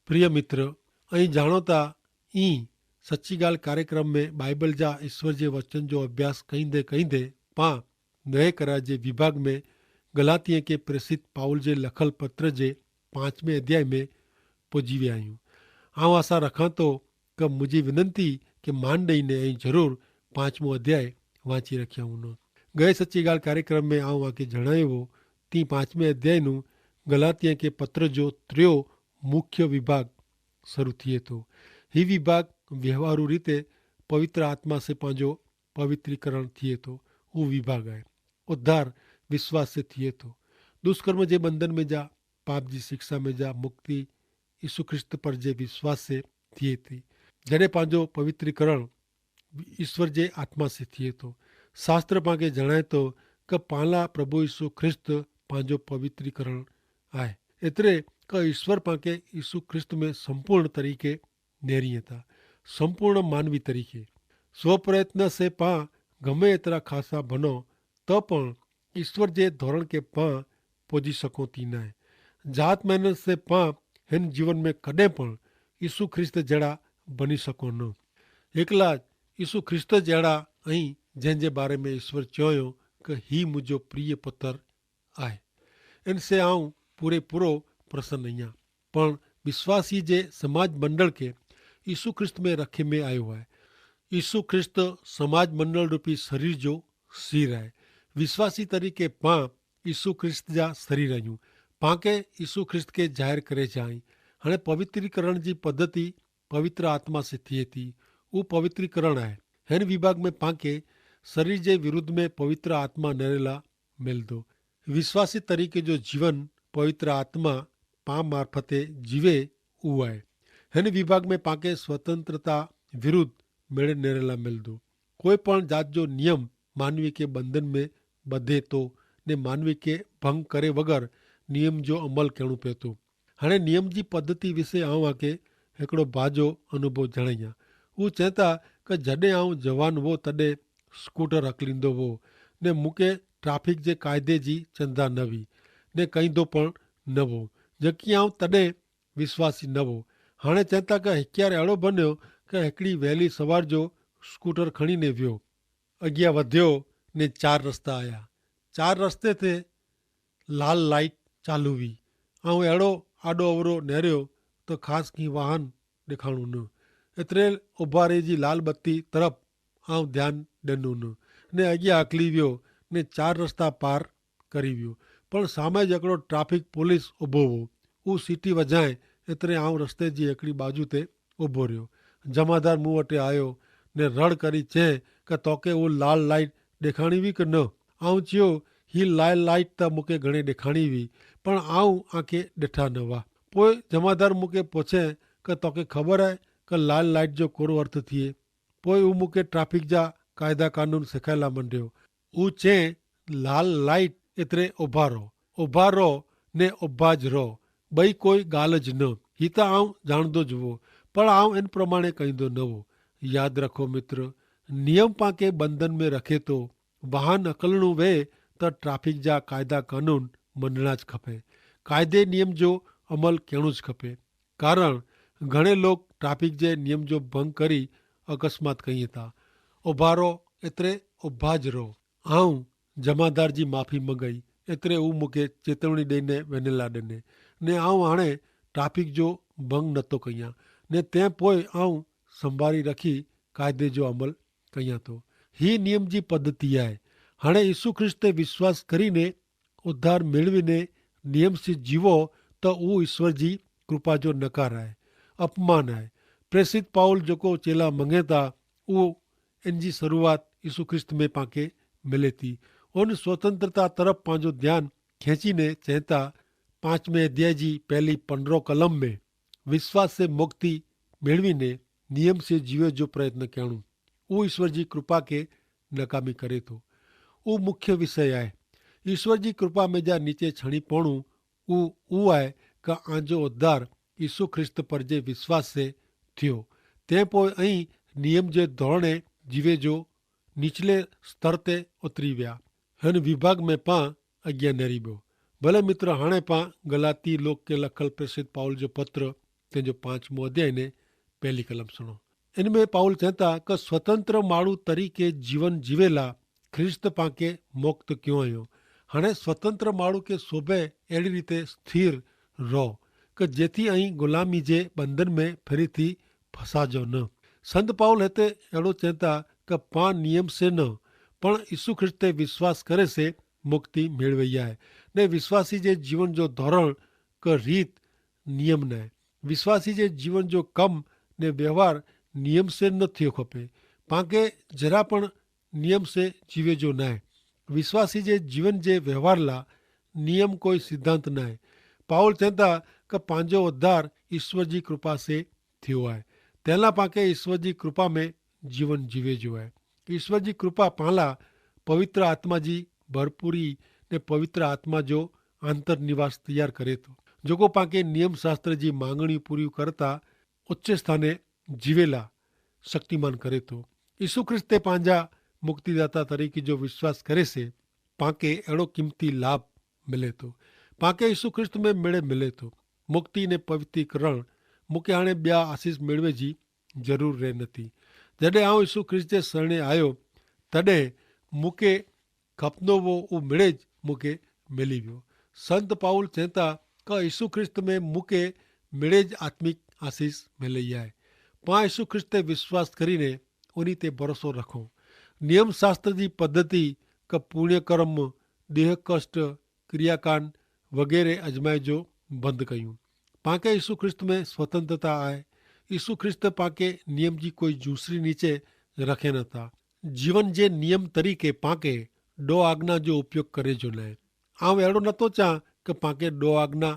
प्रिय मित्र, અહીં જાણોતા ई सच्ची गाल कार्यक्रम में बाइबल जा ईश्वर जे वचन जो अभ्यास कईंदे कईंदे पां नए करा जे विभाग में गलातीअ के प्रेसित पाउल जे लखल पत्र जे 5वें अध्याय में पुॼी विया आहियूं। आउं आशा रखां थो कि मुंहिंजी विनंती कि मान ॾेईने ऐं ज़रूरु 5मो अध्याय वांची रखिया हूंदो। गए सच्ची गाल कार्यक्रम में आउं आके जणायो हो ती 5वें अध्यायનું गलातीअ के पत्र जो 3 मुख्य विभाग શરૂ થયે તો ही विभाग व्यवहारू रीते पवित्र आत्मा से पंहिंजो पवित्रीकरण थिए तो वो विभाग है। उद्धार विश्वास से थिए तो दुष्कर्म जे बंधन में जा, पाप जी शिक्षा में जा मुक्ति यीशु ख्रिस्त पर जे विश्वास से थिए थी। जॾहिं पंहिंजो पवित्रीकरण ईश्वर जे आत्मा से थिए तो शास्त्र पाके जणाए तो कि पाला प्रभु यीशु ख्रिस्त पंहिंजो पवित्रीकरण आहे। एतिरे कि ईश्वर पाके यीशु ख्रिस्त में संपूर्ण तरीके नेरीए था, संपूर्ण मानवी तरीके स्वप्रयत्न से पा गमे एतरा खासा बनो तो पण ईश्वर जे धोरण के पा पहुंची सको थी न जात मेहनत से पा हिन जीवन में कदे पण यीशु ख्रिस्त जड़ा बनी सको न। एकला यीशु ख्रिस्त जड़ा ऐं जंहिंजे बारे में ईश्वर चयो कि ही मुझो प्रिय पुत्र आहे। इनसे आऊं पूरे पूरो प्रसन्न आहियां। पण विश्वासी जे समाज मंडल के यीशु ख्रिस्त में रखे में आयो है। यीशु ख्रिस्त समाज मंडल रूपी शरीर जो सिर है। विश्वासी तरीके पां यीशु ख्रिस्त जा शरीर आहियूं। पाके यीशु ख्रिस्त के जाहिर करे जाई। हाणे पवित्रीकरण जी पद्धति पवित्र आत्मा से थिए थी। वो पवित्रीकरण है। हिन विभाग में पाके शरीर जे विरुद्ध में पवित्र आत्मा नरेला मिलदो। विश्वासी तरीके जो जीवन पवित्र आत्मा पा मार्फते जीवे उहो आहे। हिन विभाग में पाके स्वतंत्रता विरुद्ध मेड़े नेरेला मिलदो। कोई पण जात जो नियम मानवी के बंधन में बधे तो ने मानवी के भंग करे वगर नियम जो अमल करणो पिए थो। हाणे नियम जी पद्धति विषय आऊं आके हिकिड़ो बाजो अनुभव जणायां। हू चवंदा कि जॾहिं आऊं जवान हो तॾहिं स्कूटर हकलींदो हो ने मूंखे ट्रैफिक जे क़ाइदे जी चिंता न हुई ने कंदो पण न हो, जबकि आऊं तॾहिं विश्वासी न हो। हाणे चवंदा कि हिकियार अहिड़ो बनियो कि हिकिड़ी वैली सवार जो स्कूटर खणी ने वियो, अॻियां वधियो ने 4 रस्ता आया। 4 रस्ते ते लाल लाइट चालू हुई। ऐं अहिड़ो आॾो अवरो नेरियो त ख़ासि कंहिं वाहन ॾेखारणो न। एतिरे उभारे जी लाल बत्ती तरफ़ आऊं ध्यानु ॾिनो न ने अॻियां हकली वियो ने 4 रस्ता पार करी वियो। पण सामे ज हिकिड़ो ट्रैफिक पुलिस ऊभो हो। हू सीटी वजाए एतिरे आऊं रस्ते जी हिकिड़ी बाजू ते ऊभो रहियो। जमादार मूं वटि आयो ने रड़ करी चए कि तोखे उहो लाल लाइट ॾेखाणी हुई कि न। आऊं चयो ही लाल लाइट त मूंखे घणे ॾेखाणी हुई, पण आऊं आंखे ॾिठा न हुआ। पोइ जमादार मूंखे पुछे कि तोखे ख़बर आहे कि लाल लाइट जो कहिड़ो अर्थ थिए। पोइ हू मूंखे ट्रैफिक जा क़ाइदा कानून सेखारिया मंडियो। हू चए लाल लाइट एतिरे उभा रहो ने उभाज रहो, ॿई कोई ॻाल्हि ज न। ही त आऊं ॼाणंदो ज हो, पर आऊं इन प्रमाणे कंदो न हो। यादि रखो मित्र, नियम पाके बंधन में रखे थो। वाहन हकलणो वे त ट्रैफिक जा क़ाइदा कानून मञणा ज खपे। क़ाइदे नियम जो अमल करणो ज खपे। कारण घणे लोग ट्रैफिक जे नियम जो भंग करी अकस्मात कई था। उभा रहो एतिरे उभाज रहो। आऊं जमादार जी माफ़ी मंगाई। एतिरे हू मूंखे चेतवणी ॾेई वेनेला ॾिने ने आऊं हाणे ट्रैफिक जो भंग नथो कयां ने तंहिं पोइ आऊं संभाली रखी क़ाइदे जो अमल कयां थो। ही नियम जी पद्धति आहे। हाणे यीशु ख्रिस्त ते विश्वास करीने उद्धार मेळवीने नियम से जीवो त उहो ईश्वर जी कृपा जो नकार आहे, अपमान आहे। प्रेसित पाउल जेको चेला मंगे था उहो इन जी शुरूआत यीशु ख्रिस्त में पाके मिले थी। उन स्वतंत्रता तरफ़ पंहिंजो ध्यानु खींचीने चवंदा 5वें अध्याय जी पहली 15 कलम में विश्वास से मुक्ति मेळवीने नियम से जीवे जो प्रयत्न करणो उहो ईश्वर जी कृपा के नाकामी करे थो। उहो मुख्य विषय आहे। ईश्वर जी कृपा में जा नीचे छणी पवणो उहो आहे कि आंजो उद्धार यीशु ख्रिस्त पर जे विश्वास से थियो। तंहिं पोइ ऐं नियम जे धोरणे जीवे जो निचले स्तर ते उतरी विया। हिन विभाग में पां अॻियां नेरी वियो। भले मित्र, हाणे पां गलाती लोक के लखल प्रेसित पाउल जो पत्र तंहिंजो 5 अध्याय ने 1 कलम सुनो। इनमें पाउल चवंदा कि स्वतंत्र माण्हू तरीक़े जीवन जीवेला ख्रिस्त पाके मुक्त क्यों आहियो। हाणे स्वतंत्र माण्हू खे सोभे अहिड़ी रीते स्थिर रहो कि जेथी ऐं ग़ुलामी जे बंधन में फिरी थी फसाजो न। संत पाउल हिते अहिड़ो चवंदा कि पाण नियम से न पण यीशु ख्रिस्त ते विश्वास करे से मुक्ति मेळवई आहे। ने विश्वासी जे जीवन जो धोरण क रीत नियम न आहे। विश्वासी जे जीवन जो कम ने व्यवहार नियम से न थियो खपे। पाके जरा पण नियम से जीवे जो न आहे। विश्वासी जे जीवन जे व्यवहार ला नियम कोई सिद्धांत न आहे। पाउल चवंदा कि पंहिंजो उद्धार ईश्वर जी कृपा से थियो आहे। तंहिंला पाके ईश्वर जी कृपा में जीवन जीवे जो आहे। ईश्वर जी कृपा पाला पवित्र आत्मा जी भरपूरी ने पवित्र आत्मा जो आंतर निवास तैयार करे थो, जेको पाके नियम शास्त्र जी मांगणी पूरी करता उच्च स्थाने जीवेला शक्तिमान करे थो। यीशु ख्रिस्त ते पंहिंजा मुक्तिदाता तरीक़े जो विश्वास करे से पाके अहिड़ो क़ीमती लाभ मिले थो। पाके यीशु ख्रिस्त में मिले थो मुक्ति ने पवित्रीकरण। मूंखे हाणे ॿिया आसीस मेળવે जी ज़रूरु रहे नथी। जॾहिं आउं यीशु ख्रिस्त जे शरणे आयो तॾहिं मूंखे खपंदो हुओ उहो मिड़ेज मूंखे मिली वियो। संत पाउल चवंदा कि यीशु ख्रिस्त में मूंखे मिड़ेज आत्मिक आसीस मिली आहे। पाण यीशु ख्रिस्त ते विश्वास करीने उन ते भरोसो रखो। नियम शास्त्र जी पद्धति क पुण्य कर्म देह कष्ट क्रियाकांड वग़ैरह अजमाइजो बंदि कयूं। पाके यीशु ख्रिस्त में स्वतंत्रता आहे। यीशु ख्रिस्त पाके नियम जी कोई जूसरी नीचे रखे नथा। जीवन जे नियम तरीक़े पाके ॾो आज्ञा जो उपयोग करे जो न आहे। आउं अहिड़ो नथो चाहियां कि पाके ॾो आज्ञा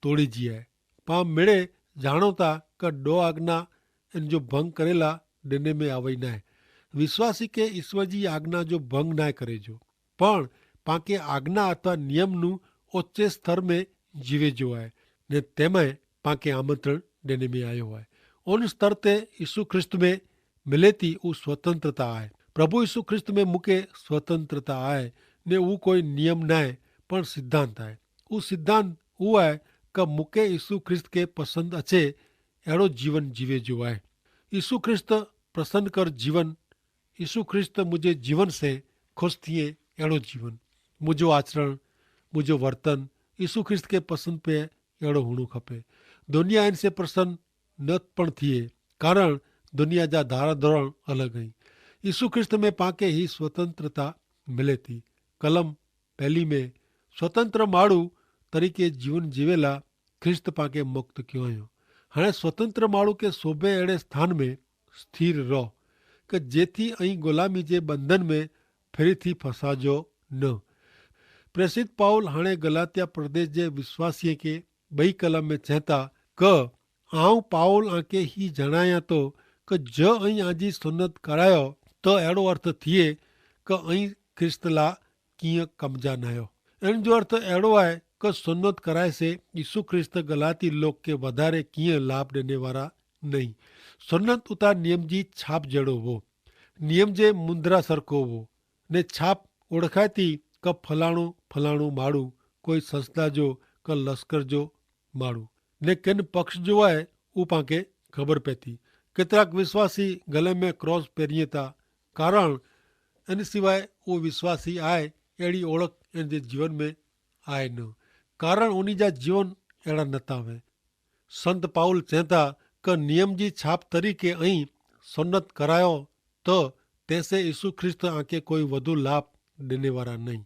तोड़ीजी आहे। पाण मिड़े ॼाणो था कि ॾो आज्ञा इन जो भंग करेला ॾिने में आवई न आहे। विश्वासी खे ईश्वर जी आज्ञा जो भंग न करे जो पण पाके आज्ञा अथवा नियम નું ઓછે સ્તર में जीवे जो आहे ने तंहिंमें पाके आमंत्रण ॾिने में आयो आहे। उन स्तर ते यीशु ख्रिस्त में मिले थी उहा स्वतंत्रता आहे। प्रभु यीशु ख्रिस्त में मूंखे स्वतंत्रता आहे ने उहो कोई नियम न आहे पण सिद्धांत आहे। उहो सिद्धांत उहो आहे कि मूंखे यीशु ख्रिस्त खे पसंदि अचे अहिड़ो जीवन जीवे जो आहे। यीशु ख्रिस्त प्रसन्न कर जीवन। यीशु ख्रिस्त मुंहिंजे जीवन से ख़ुशि थिए अहिड़ो जीवन। मुंहिंजो आचरण मुंहिंजो वर्तन यीशु ख्रिस्त खे पसंदि पए अहिड़ो हुअणो खपे। दुनिया इन से प्रसन्न न पण थिए कारण दुनिया जा धारा धोरण अलॻि आहिनि। यीशु ख्रिस्त में पाके ही स्वतंत्रता मिले थी। कलम 1 में स्वतंत्र माण्हू तरीक़े जीवन जीवेला ख्रिस्त पाके मुक्त क्यों आहियो। हाणे स्वतंत्र माण्हू खे सोभे अहिड़े स्थान में स्थिर रहो कि जेथी ऐं ग़ुलामी जे बंधन में फिरी थी फसाजो न। प्रेसित पाउल हाणे गलातिया प्रदेश जे विश्वासीअ खे 2 कलम में चवंदा कि आउं पाउल आंखे ही जणायां थो कि ज ऐं आजी सुनत करायो त अहिड़ो अर्थ थिए कि ऐं ख्रिस्त ला कीअं कमजा न आहियो। इन जो अर्थ अहिड़ो आहे कि सुनत कराए से यीशु ख्रिस्त गलाती लोक खे वधारे कीअं लाभ ॾिने वारा नहीं। सुनत उतां नियम जी छाप जहिड़ो हो। नियम जे मुंदरा सरको हो ने छाप ओळखाए थी कि फलाणो फलाणो माण्हू कोई संस्था जो कि लश्कर जो माण्हू ने किन पक्ष जो आहे उहो पाणखे ख़बर पए थी। केतिराक विश्वासी गले में क्रॉस पहिरीं था कारण इन सिवाइ उहो विश्वासी आहे अहिड़ी ओळख इन जे जीवन में आहे न कारण उन जा जीवन अहिड़ा नथा हुआ। संत पाउल चवंदा कि नियम जी छाप तरीक़े ऐं सुनत करायो त तंहिंसे यीशु ख्रिस्त आंखे कोई वधु लाभ ॾिने वारा नहीं।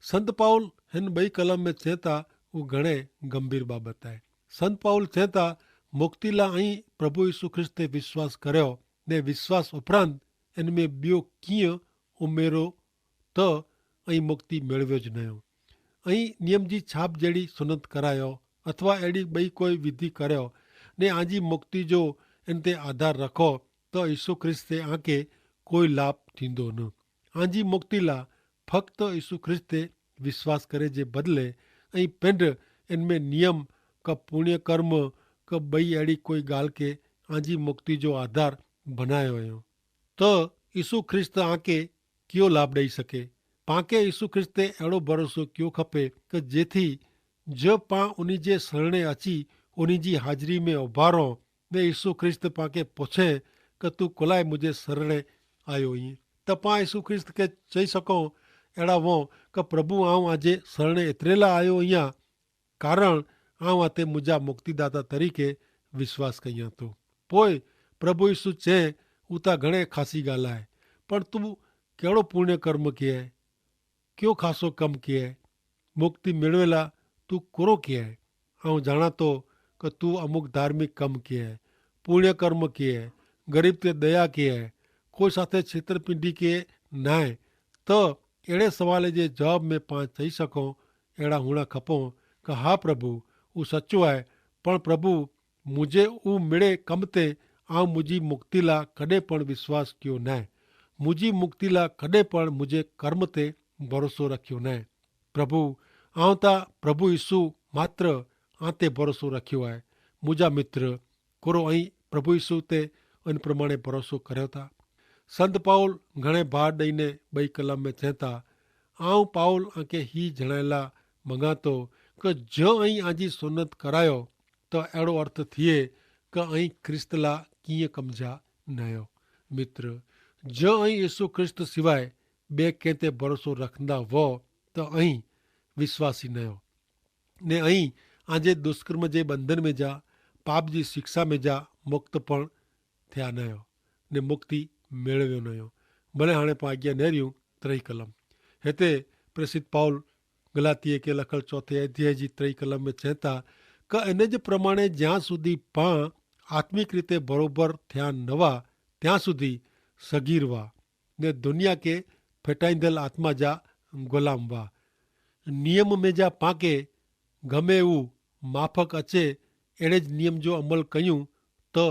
संत पाउल हिन 2 कलम में चवंदा उहो घणे गंभीर बाबति आहे। संत पाउल चवंदा मुक्ति लाइ ऐं प्रभु यीशु ख्रिस्त ते विश्वास करियो ने विश्वास उपरांत इन में ॿियो कीअं उमेरो त ऐं मुक्ति मेळवियो ज न हो। ऐं नियम जी छाप जहिड़ी सुनत करायो अथवा अहिड़ी ॿई कोई विधि करियो ने आजी मुक्ति जो इन ते आधार रखो त यीशु ख्रिस्त ते आंखे कोई लाभ थींदो न। आजी मुक्ति लाइ फक़्ति यीशु ख्रिस्त ते विश्वास करे जे बदिले ऐं पिंड इन में नियम क पुण्य कर्म क ॿई अहिड़ी कोई ॻाल्हि खे आजी मुक्ति जो आधार बनायो हुयो त यीशु ख्रिस्त आंखे कीअं लाभ ॾेई सके। पांखे यीशु ख्रिस्त ते अहिड़ो भरोसो कयो खपे कि जेथी ज पाण उन जे शरणे अची उन्हीं जी हाजिरी में उभारो ने यीशु ख्रिस्त पाके पूछे कि तू कोलाए मुझे शरणे आयो ही त पां यीशु ख्रिस्त के चई सको अड़ा वो कि प्रभु आऊं आजे शरणे एतरेला आयो अँ कारण आऊं आते मुझा मुक्तिदाता तरीके विश्वास कयां तो पोइ प्रभु यीशु चे उता घणे खासी ॻाल्हि आहे पर तू कहिड़ो पुण्य कर्म कयो आहे कयो खासो कमु कयो आहे मुक्ति मेળવેલા तू कोरो कयो आहे ऐं ॼाणा थो कि तू अमुक धार्मिक कमु कयो आहे पुण्य कर्म कयो आहे गरीब ते दया कयो आहे कोई साथे छेतरपिंडी कयो न आहे त अहिड़े सवाल जे जवाब में पाण चई सघूं अहिड़ा हुअणु खपो कि हा प्रभु उहो सचो आहे पण प्रभु मुंहिंजे उहो मिड़े कम ते आउं मुंहिंजी मुक्ति लाइ कॾहिं पण विश्वास कयो न आहे मुंहिंजी मुक्ति लाइ कॾहिं पण मुंहिंजे कर्म ते भरोसो रखियो न आहे प्रभु आउं त प्रभु यीशु मात्र आं ते भरोसो रखियो आहे मुंहिंजा मित्र कोरो ऐं प्रभु यीशु ते इन प्रमाणे भरोसो करियो था संत पाउल घणे भार ॾेई ॿई कलम में चवनि था आउं पाउल आंखे ही जणाइण लाइ मङां थो कि जो ऐं आजी सुनत करायो त अहिड़ो अर्थ थिए कि ऐं ख्रिस्त लाइ कीअं कम जा न आहियो मित्र जो ऐं यीशु ख्रिस्त सवाइ ॿिए कंहिं ते भरोसो रखंदा हुओ त ऐं विश्वासी न आहियो ने ऐं आजे दुष्कर्म जे बंधन में जा पाप जी शिक्षा में जा मुक्त पण थिया न आहियो ने मुक्ति मेळवियो न हुयो भले हाणे पाण अॻियां नेरियूं टई कलम हिते प्रसिद्ध पाउल गलातीअ खे लखल चौथे अध्याय जी टई कलम में चवनि था कि इन जे प्रमाणे જ્યાં સુધી પાણ આત્મિક રીતે બરોબર થયા ન हुआ ત્યાં સુધી સગીર हुआ ने दुनिया के फेटाईंदल आत्मा जा गुलाम हुआ नियम में जा पाके गमे हू माफ़क अचे अहिड़े ज नियम जो अमल कयूं त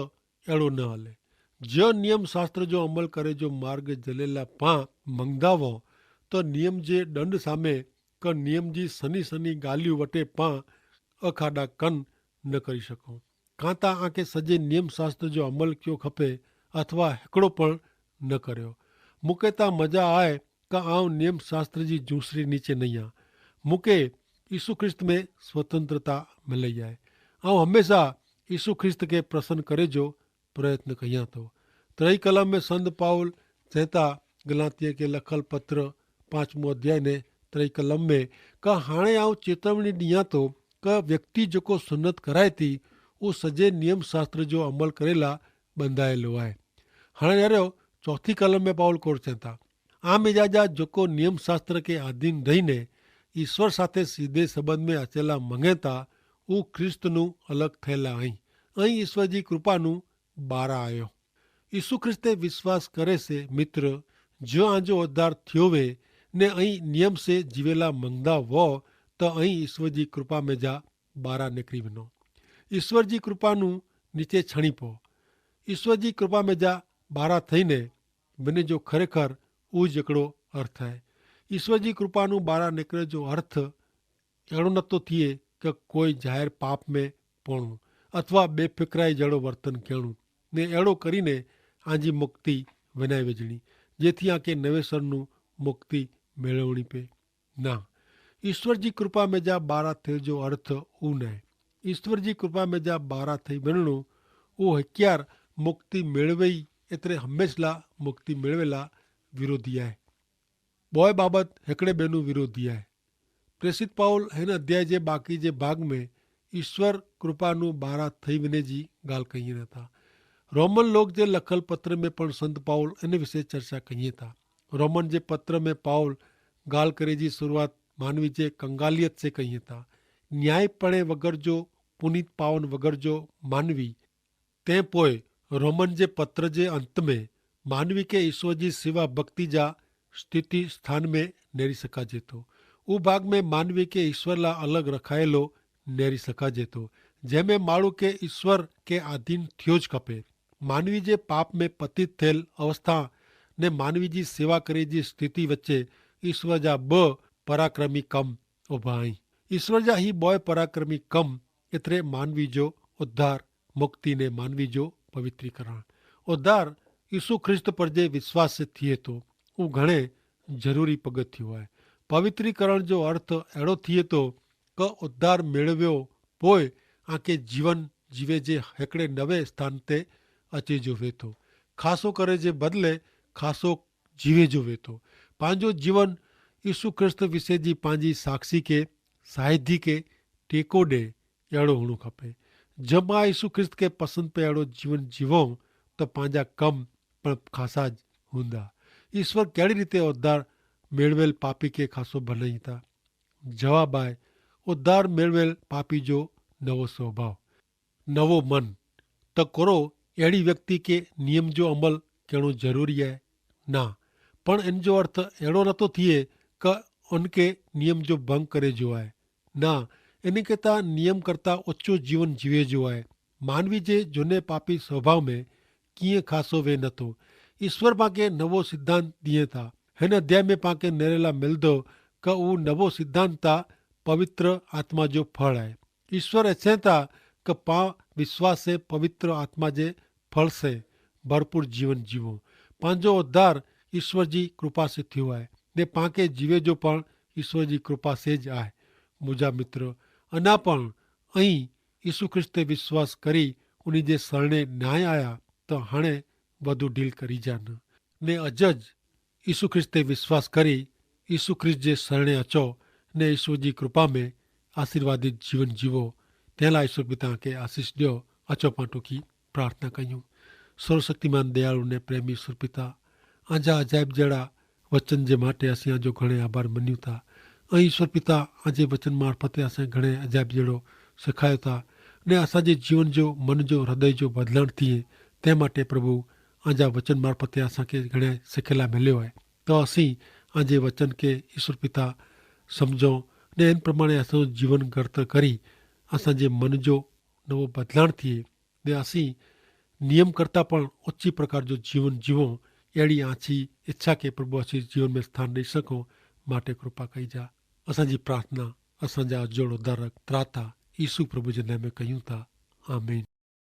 अहिड़ो न हले जो नियम शास्त्र जो अमल करे जो मार्ग जले लाइ पां मंगदा हुओ त नियम जे ॾंड सामे क नियम जी सनी सनी ॻाल्हियूं वटे पां अखाॾा कन न करी सघूं कां त आंखे सॼे नियम शास्त्र जो अमल कयो खपे अथवा हिकिड़ो पण न करियो मूंखे त मज़ा आहे कि आउं नियम शास्त्र जी जूसरी नीचे न आहियां मूंखे यीशु ख्रिस्त में स्वतंत्रता मिली आहे ऐं हमेशह यीशु ख्रिस्त खे प्रसन्न करे जो प्रयत्न कयां थो टई कलम में संत पाउल चवनि था गलातीअ खे लखल पत्र 5 अध्याय ने टई कलम में कि हाणे आउं चेतावनी ॾियां थो कि व्यक्ति जेको सुनत कराए थी उहो सॼे नियम शास्त्र जो अमल करे लाइ ॿंधायलु आहे हाणे यारो चौथी कलम में पाउल कोर चवनि था आम इजाजा जेको नियम शास्त्र के आधीन रहीने ईश्वर साथे सीधे संबंध में अचेला मंगे था उहो ख्रिस्तનું अलॻि थियल आहीं ऐं ईश्वर जी कृपाનું ॿारु आहियो ईसु ख्रिस्ते विश्वास करे से मित्र जो आंजो उद्धार थियो वे ने ऐं नियम से जीवेला मंगदा वो त ऐं ईश्वर जी कृपा में जा ॿारु निकिरी वञो ईश्वर जी कृपाનું નીચે છણી પો ईश्वर जी कृपा में जा ॿारु થઈને બને जो ખરેખર उहो જ हिकिड़ो अर्थ आहे ईश्वर जी कृपाનું ॿारु निकिरे जो अर्थ अहिड़ो नथो थिए कि कोई ज़ाहिर पाप में पवणो अथवा बेफ़िक्राई जहिड़ो वर्तन करणु ने अहिड़ो કરીને आंजी मुक्ति विञाए विझणी જેથી આંखे નવેસરનું મુક્તિ મેળવણી પે ના ईश्वर जी कृपा में जा ॿारु थियल जो अर्थ उहो न आहे ईश्वर जी कृपा में जा ॿारु थी वञणो उहो हिकियार मुक्ति मेळवे ई एतिरे हमेशह लाइ मुक्ति मेळवे लाइ विरोधी आहे ॿोए बाबति हिकिड़े ॿिए विरोधी आहे प्रेसित पाउल हिन अध्याय जे बाक़ी जे भाग में ईश्वर कृपाનું ॿारु थी वञे जी ॻाल्हि कई नथा रोमन लोक जे लखल पत्र में पण संत पाउल इन विषय चर्चा कई था रोमन जे पत्र में पाउल ॻाल्हि करे जी शुरूआत मानवी जे कंगालियत से कई था न्यायपणे वग़ैरह जो पुनीत पावन वग़ैरह जो मानवी तंहिं पोइ रोमन जे पत्र जे अंत में मानवी के ईश्वर जी सिवा भक्ति जा स्थिति स्थान में नेरी सघाजे थो उहो भाग में मानवी के ईश्वर लाइ अलॻि रखायलो नेरी सघाजे थो जंहिंमें माण्हू के ईश्वर के अधीन थियो ज खपे मानवी जे पाप में पतित थियल अवस्था ने मानवी जी सेवा करे जी स्थिति वच्चे ईश्वर जा ॿ पराक्रमी कम उभा आहिनि ईश्वर जा ही ॿ पराक्रमी कम एतिरे मानवी जो उद्धार मुक्ति ने मानवी जो पवित्रीकरण उद्धार ईसु ख्रिस्त पर जे विश्वास से थिए थो उहो घणे ज़रूरी पगथियो आहे पवित्रीकरण जो अर्थ अहिड़ो थिए थो कि उद्धार मेळवियो पोइ आंखे जीवन जीवे जे हिकिड़े नवे स्थान ते अचे जो वेठो। ख़ासो करे जे बदिले ख़ासो जीवे जो वेठो। पंहिंजो जीवन यीशु ख्रिस्त विषय जी पंहिंजी साक्षी खे साहिदी खे टेको ॾे अहिड़ो हुअणु खपे। जब मां यीशु ख्रिस्त खे पसंदि पे अहिड़ो जीवन जीवूं त पंहिंजा कम पण ख़ासा हूंदा। ईश्वर कहिड़ी रीते उद्धार मेળવેલ पापी खे ख़ासो बनाईंदा? जवाब आहे उद्धार मेળવેલ पापी जो नवो स्वभाव, नवो मन। त करो अहिड़ी व्यक्ति खे नियम जो अमल करणो ज़रूरी आहे? ना, पण इन जो अर्थ अहिड़ो नथो थिए कि उनखे नियम जो भंग करे जो आहे। ना, इनखे त नियम करता ऊचो जीवन जीवे जो आहे। मानवी जे झूने पापी स्वभाव में कीअं ख़ासो वे नथो। ईश्वर पांखे नवो सिद्धांत ॾिए था। हिन अध्याय में पांखे नेरेला मिलंदो कि उहो नवो सिद्धांत आहे पवित्र आत्मा जो फल आहे। ईश्वर अचे था कि पां विश्वास से पवित्र आत्मा जे फल से भरपूर जीवन जीवो। पंहिंजो उद्धार ईश्वर जी कृपा से थियो आहे ने पांखे जीवे जो पण ईश्वर जी कृपा से ज आहे। मुंहिंजा मित्र अञा पण ऐं यीशु ख्रिस्त ते विश्वास करी उन जे शरणे न आया त हाणे वधू डील करी जान ने अजज यीशु ख्रिस्त ते विश्वास करी यीशु ख्रिस्त जे शरणे अचो ने ईश्वर जी कृपा में आशीर्वादित जीवन जीवो। तंहिं लाइ ईश्वर बि तव्हांखे आशीष ॾियो। अचो पाण टुकी प्रार्थना कयूं। सर्वशक्तिमान दयालु ने प्रेमी ईश्वर पिता, आजा अजायब जहिड़ा वचन जे माटे असीं आजो घणे आभार मञूं था। ऐं ईश्वर पिता आजे वचन मार्फते असां घणे अजायब जहिड़ो सेखारियो था ने असांजे जीवन जो मन जो हृदय जो बदिलण थिए। तंहिं माटे प्रभु आजा वचन मार्फते असांखे घणे सिखियला मिलियो आहे त असीं आजे वचन खे ईश्वर पिता सम्झूं ने इन प्रमाणे असांजो जीवन गर्त करी असांजे मन जो नवो बदिलण थिए ने असीं नियम करता पण उची प्रकार जो जीवन जीवूं। अहिड़ी आछी इच्छा खे प्रभु असीं जीवन में स्थान ॾेई सघूं। माटे कृपा कई जा। असांजी प्रार्थना असांजा जोड़ उद्धारक त्राता यीशु प्रभु जे नाम में कयूं था। आमीन।